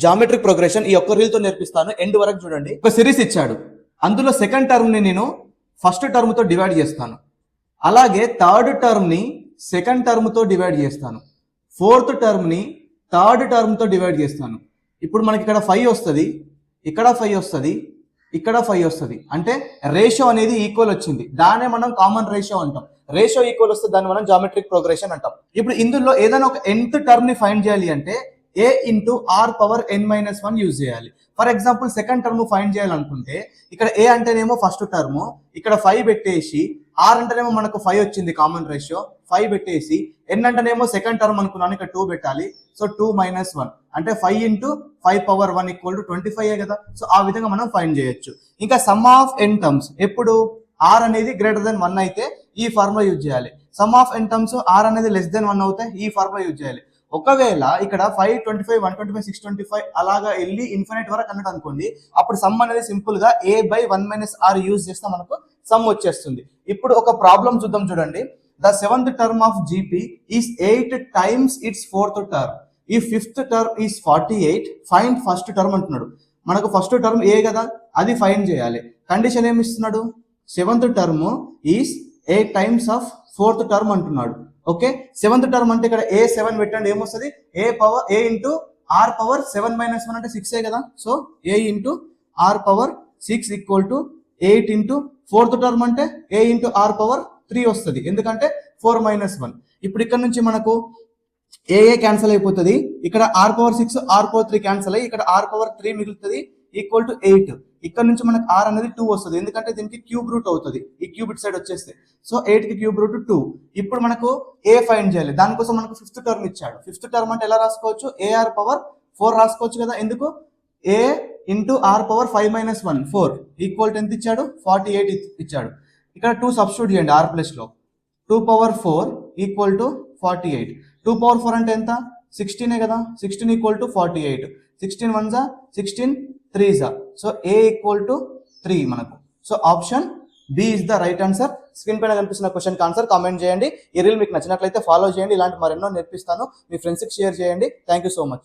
Geometric progression ఈ ఒక్క reel తో నేర్పిస్తాను, ఎండ్ వరకు చూడండి. ఒక సిరీస్ ఇచ్చాడు, అందులో సెకండ్ టర్మ్ ని నేను ఫస్ట్ టర్మ్ తో డివైడ్ చేస్తాను, అలాగే థర్డ్ టర్మ్ ని సెకండ్ టర్మ్ తో డివైడ్ చేస్తాను, ఫోర్త్ టర్మ్ ని థర్డ్ టర్మ్ తో డివైడ్ చేస్తాను. ఇప్పుడు మనకి ఇక్కడ 5 వస్తుంది, ఇక్కడ 5 వస్తుంది, ఇక్కడ 5 వస్తుంది. అంటే రేషియో అనేది ఈక్వల్ వచ్చింది, దాన్నే మనం కామన్ రేషియో అంటాం. రేషియో ఈక్వల్ వస్తే దాన్ని మనం జామెట్రిక్ ప్రోగ్రెషన్ అంటాం. ఇప్పుడు ఇందులో ఏదైనా ఒక nth టర్మ్ ని ఫైండ్ చేయాలి అంటే a into r power n-1 use చేయాలి. For example second term find చేయాలనుకుంటే ఇక్కడ a అంటేనేమో ఫస్ట్ టర్మ్, ఇక్కడ 5 పెట్టేసి, r అంటేనేమో మనకు 5 వచ్చింది కామన్ రేషియో, 5 పెట్టేసి, n అంటేనేమో సెకండ్ టర్మ్ అనుకున్నాను, ఇక్కడ 2 పెట్టాలి. సో 2 - 1 అంటే 5 ఇంటూ 5 పవర్ 1 ఈక్వల్ టు 25 కదా. సో ఆ విధంగా మనం ఫైండ్ చేయొచ్చు. ఇంకా సమ్ ఆఫ్ n టర్మ్స్ ఎప్పుడు r అనేది గ్రేటర్ దెన్ 1 అయితే ఈ ఫార్ములా యూజ్ చేయాలి. Some of n terms r అనేది లెస్ దెన్ 1 అవుతే ఈ ఫార్ములా యూజ్ చేయాలి. ఒకవేళ ఇక్కడ 5, 25, 125, 625 అలాగా వెళ్ళి ఇన్ఫినిట్ వరకు అన్నట్టు అనుకోండి, అప్పుడు సమ్ అనేది సింపుల్ గా a/1 - r యూజ్ చేస్తే మనకు సమ్ వచ్చేస్తుంది. ఇప్పుడు ఒక ప్రాబ్లం చూద్దాం, చూడండి. The seventh term of GP is 8 times its fourth term. If fifth term is 48, find first term అంటున్నాడు. మనకు ఫస్ట్ టర్మ్ ఏ కదా, అది ఫైండ్ చేయాలి. కండిషన్ ఏమి ఇస్తున్నాడు, seventh term is 8 times of fourth term అంటున్నాడు. ఓకే, సెవెంత్ టర్మ్ అంటే ఇక్కడ a7 పెట్టండి, ఏమొస్తుంది, a ఇంటూ r పవర్ 7-1 అంటే 6 కదా. So a into r power 6 equal to 8 into fourth term అంటే a ఇంటూ r పవర్ 3 వస్తుంది, ఎందుకంటే 4 - 1. ఇప్పుడు ఇక్కడ నుంచి మనకు ఏ క్యాన్సిల్ అయిపోతుంది, ఇక్కడ r power 6 r power 3 cancel అయ్యి ఇక్కడ r పవర్ 3 మిగులుతుంది ఈక్వల్ టు 8. ఇక్కడ నుంచి మనకు r అనేది 2 వస్తుంది, ఎందుకంటే దీనికి క్యూబ్ రూట్ అవుతుంది, ఈ క్యూబ్ ఇట్ సైడ్ వచ్చేస్తే. సో 8 కి క్యూబ్ రూట్ 2. ఇప్పుడు మనకు a ఫైండ్ చేయాలి, దానికోసం మనకు ఫిఫ్త్ టర్మ్ ఇచ్చాడు. ఫిఫ్త్ టర్మ్ అంటే ఎలా రాసుకోవచ్చు, ar పవర్ 4 రాసుకోవచ్చు కదా. ఎందుకు, a into r power 5 - 1 4 equal to ఎంత ఇచ్చాడు, 48 ఇచ్చాడు. ఇక్కడ 2 సబ్స్టిట్యూట్ చేయండి r ప్లస్ లో, 2 పవర్ 4 ఈక్వల్ టు 48. 2 పవర్ 4 అంటే ఎంత, 16 కదా. 16 ఈక్వల్ టు 48. 16 1 జా 16 3 జా. సో a ఈక్వల్ టు 3 మనకు. So option B is the right answer. Screen పైన కనిపిస్తున్న క్వశ్చన్ ఆన్సర్ కామెంట్ చేయండి. ఈ రీల్ మీకు నచ్చినట్లయితే ఫాలో చేయండి, ఇలాంటి మరెన్నో నేర్పిస్తాను. మీ ఫ్రెండ్స్కి షేర్ చేయండి. Thank you so much.